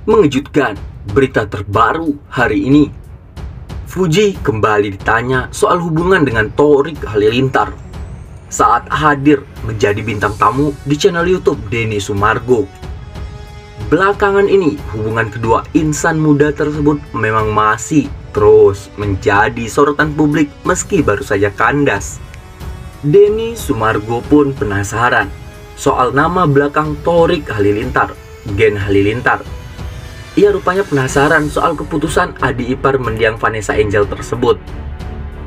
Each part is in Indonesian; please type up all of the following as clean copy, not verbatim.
Mengejutkan, berita terbaru hari ini. Fuji kembali ditanya soal hubungan dengan Torik Halilintar saat hadir menjadi bintang tamu di channel YouTube Denny Sumargo. Belakangan ini, hubungan kedua insan muda tersebut memang masih terus menjadi sorotan publik meski baru saja kandas. Denny Sumargo pun penasaran soal nama belakang Torik Halilintar, Gen Halilintar. Ia rupanya penasaran soal keputusan adik ipar mendiang Vanessa Angel tersebut.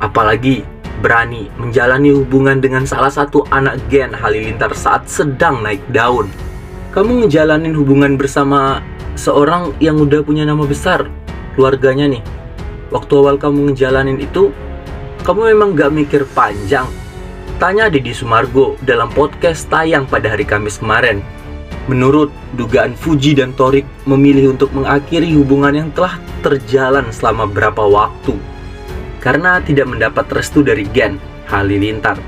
Apalagi berani menjalani hubungan dengan salah satu anak Gen Halilintar saat sedang naik daun. Kamu ngejalanin hubungan bersama seorang yang udah punya nama besar, keluarganya nih. Waktu awal kamu ngejalanin itu, kamu memang gak mikir panjang? Tanya Deddy Sumargo dalam podcast tayang pada hari Kamis kemarin. Menurut dugaan, Fuji dan Torik memilih untuk mengakhiri hubungan yang telah terjalan selama berapa waktu karena tidak mendapat restu dari Gen Halilintar.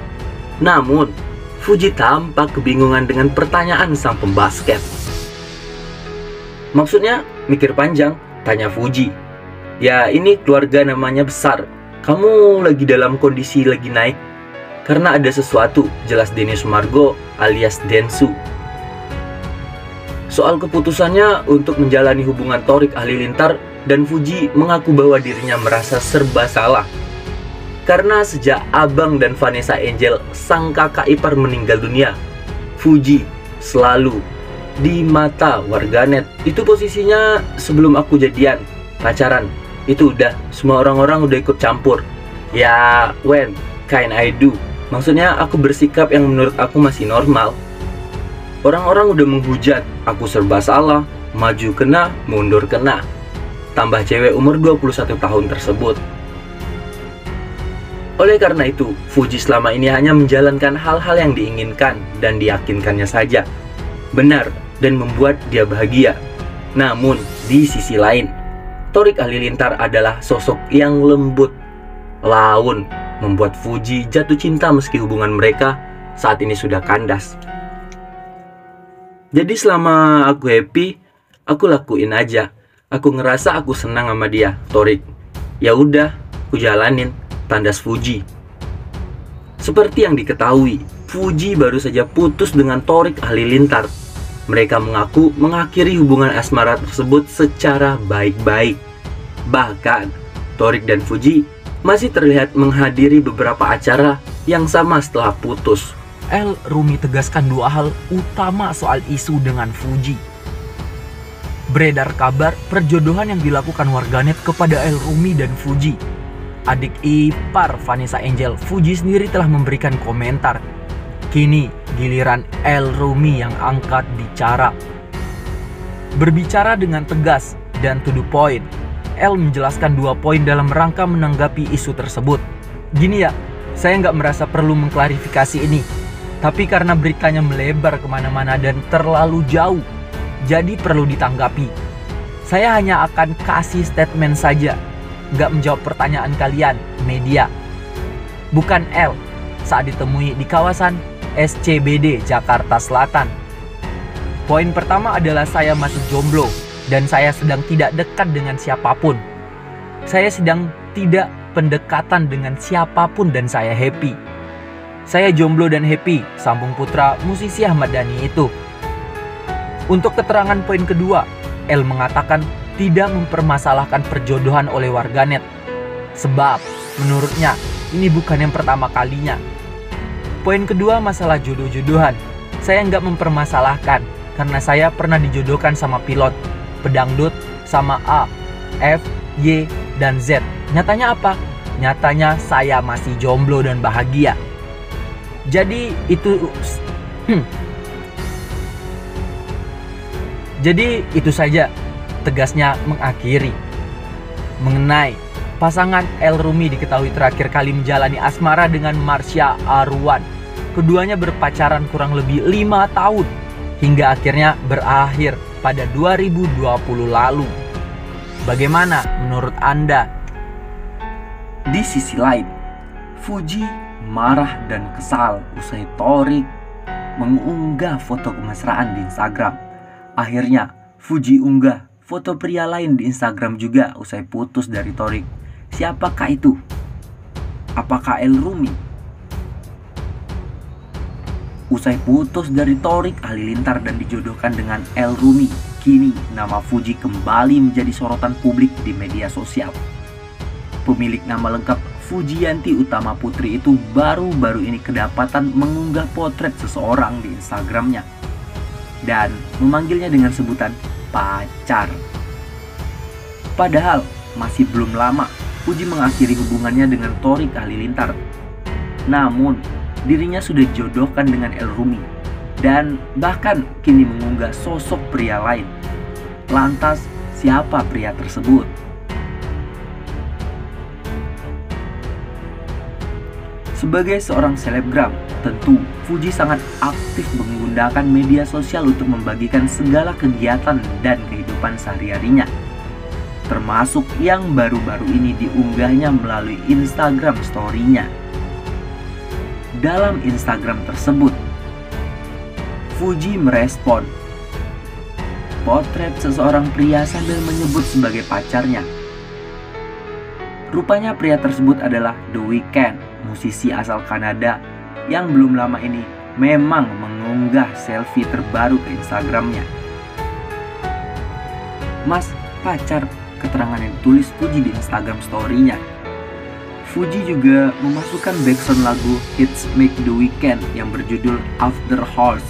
Namun, Fuji tampak kebingungan dengan pertanyaan sang pembasket. Maksudnya mikir panjang? Tanya Fuji. Ya, ini keluarga namanya besar. Kamu lagi dalam kondisi lagi naik karena ada sesuatu, jelas Denny Sumargo alias Densu. Soal keputusannya untuk menjalani hubungan Torik Halilintar, dan Fuji mengaku bahwa dirinya merasa serba salah. Karena sejak Abang dan Vanessa Angel, sang kakak ipar, meninggal dunia, Fuji selalu di mata warganet itu posisinya sebelum aku jadian, pacaran. Itu udah, semua orang-orang udah ikut campur. Ya, when can I do? Maksudnya aku bersikap yang menurut aku masih normal. Orang-orang udah menghujat, aku serba salah, maju kena, mundur kena. Tambah cewek umur 21 tahun tersebut. Oleh karena itu, Fuji selama ini hanya menjalankan hal-hal yang diinginkan dan diyakinkannya saja. Benar dan membuat dia bahagia. Namun, di sisi lain, Torik Halilintar adalah sosok yang lembut, laun, membuat Fuji jatuh cinta meski hubungan mereka saat ini sudah kandas. Jadi selama aku happy, aku lakuin aja. Aku ngerasa aku senang sama dia, Torik. Ya udah, aku jalanin, tandas Fuji. Seperti yang diketahui, Fuji baru saja putus dengan Torik Halilintar. Mereka mengaku mengakhiri hubungan asmara tersebut secara baik-baik. Bahkan, Torik dan Fuji masih terlihat menghadiri beberapa acara yang sama setelah putus. El Rumi tegaskan dua hal utama soal isu dengan Fuji. Beredar kabar perjodohan yang dilakukan warganet kepada El Rumi dan Fuji. Adik ipar Vanessa Angel, Fuji sendiri telah memberikan komentar. Kini giliran El Rumi yang angkat bicara. Berbicara dengan tegas dan to the point, El menjelaskan 2 poin dalam rangka menanggapi isu tersebut. Gini ya, saya nggak merasa perlu mengklarifikasi ini. Tapi karena beritanya melebar kemana-mana dan terlalu jauh, jadi perlu ditanggapi. Saya hanya akan kasih statement saja, nggak menjawab pertanyaan kalian, media. Bukan L, saat ditemui di kawasan SCBD Jakarta Selatan. Poin pertama adalah saya masih jomblo dan saya sedang tidak dekat dengan siapapun. Saya sedang tidak pendekatan dengan siapapun dan saya happy. Saya jomblo dan happy, sambung putra musisi Ahmad Dhani itu. Untuk keterangan poin kedua, El mengatakan tidak mempermasalahkan perjodohan oleh warganet. Sebab, menurutnya, ini bukan yang pertama kalinya. Poin kedua masalah jodoh-jodohan. Saya nggak mempermasalahkan, karena saya pernah dijodohkan sama pilot, pedangdut, sama A, F, Y, dan Z. Nyatanya apa? Nyatanya saya masih jomblo dan bahagia. Jadi itu saja, tegasnya mengakhiri. Mengenai pasangan El Rumi diketahui terakhir kali menjalani asmara dengan Marsha Arwan. Keduanya berpacaran kurang lebih 5 tahun hingga akhirnya berakhir pada 2020 lalu. Bagaimana menurut Anda? Di sisi lain, Fuji marah dan kesal usai Torik mengunggah foto kemesraan di Instagram. Akhirnya Fuji unggah foto pria lain di Instagram juga usai putus dari Thorik. Siapakah itu? Apakah El Rumi? Usai putus dari Thorik Halilintar dan dijodohkan dengan El Rumi, kini nama Fuji kembali menjadi sorotan publik di media sosial. Pemilik nama lengkap Fujiyanti Utama Putri itu baru-baru ini kedapatan mengunggah potret seseorang di Instagramnya dan memanggilnya dengan sebutan pacar. Padahal masih belum lama Fuji mengakhiri hubungannya dengan Thorik Halilintar. Namun dirinya sudah dijodohkan dengan El Rumi dan bahkan kini mengunggah sosok pria lain. Lantas siapa pria tersebut? Sebagai seorang selebgram, tentu Fuji sangat aktif menggunakan media sosial untuk membagikan segala kegiatan dan kehidupan sehari-harinya, termasuk yang baru-baru ini diunggahnya melalui Instagram story-nya. Dalam Instagram tersebut, Fuji merespon potret seseorang pria sambil menyebut sebagai pacarnya. Rupanya pria tersebut adalah The Weeknd, musisi asal Kanada yang belum lama ini memang mengunggah selfie terbaru ke Instagramnya. Mas, pacar, keterangan yang ditulis Fuji di Instagram story-nya. Fuji juga memasukkan background lagu hits Make The Weeknd yang berjudul After Hours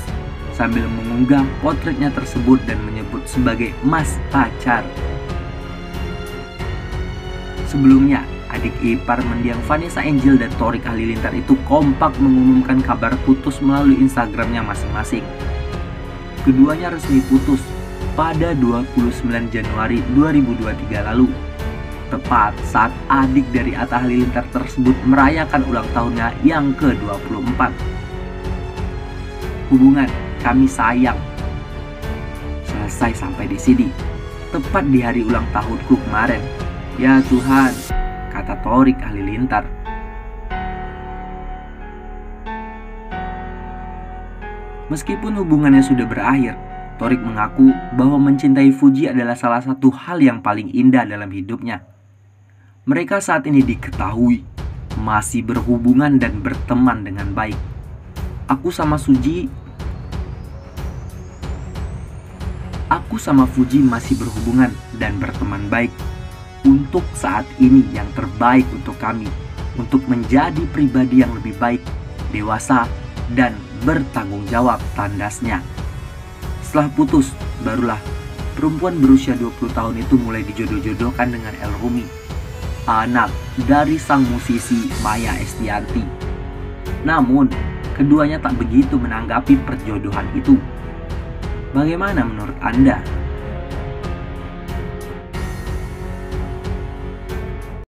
sambil mengunggah potretnya tersebut dan menyebut sebagai Mas Pacar. Sebelumnya, adik ipar mendiang Vanessa Angel dan Thorik Halilintar itu kompak mengumumkan kabar putus melalui Instagramnya masing-masing. Keduanya resmi putus pada 29 Januari 2023 lalu, tepat saat adik dari Atta Halilintar tersebut merayakan ulang tahunnya yang ke-24. Hubungan kami sayang selesai sampai di sini, tepat di hari ulang tahunku kemarin. Ya Tuhan, kata Thorik Halilintar. Meskipun hubungannya sudah berakhir, Thorik mengaku bahwa mencintai Fuji adalah salah satu hal yang paling indah dalam hidupnya. Mereka saat ini diketahui masih berhubungan dan berteman dengan baik. Aku sama Fuji masih berhubungan dan berteman baik. Untuk saat ini yang terbaik untuk kami, untuk menjadi pribadi yang lebih baik, dewasa, dan bertanggung jawab, tandasnya. Setelah putus, barulah perempuan berusia 20 tahun itu mulai dijodoh-jodohkan dengan El Rumi, anak dari sang musisi Maya Estianty. Namun, keduanya tak begitu menanggapi perjodohan itu. Bagaimana menurut Anda?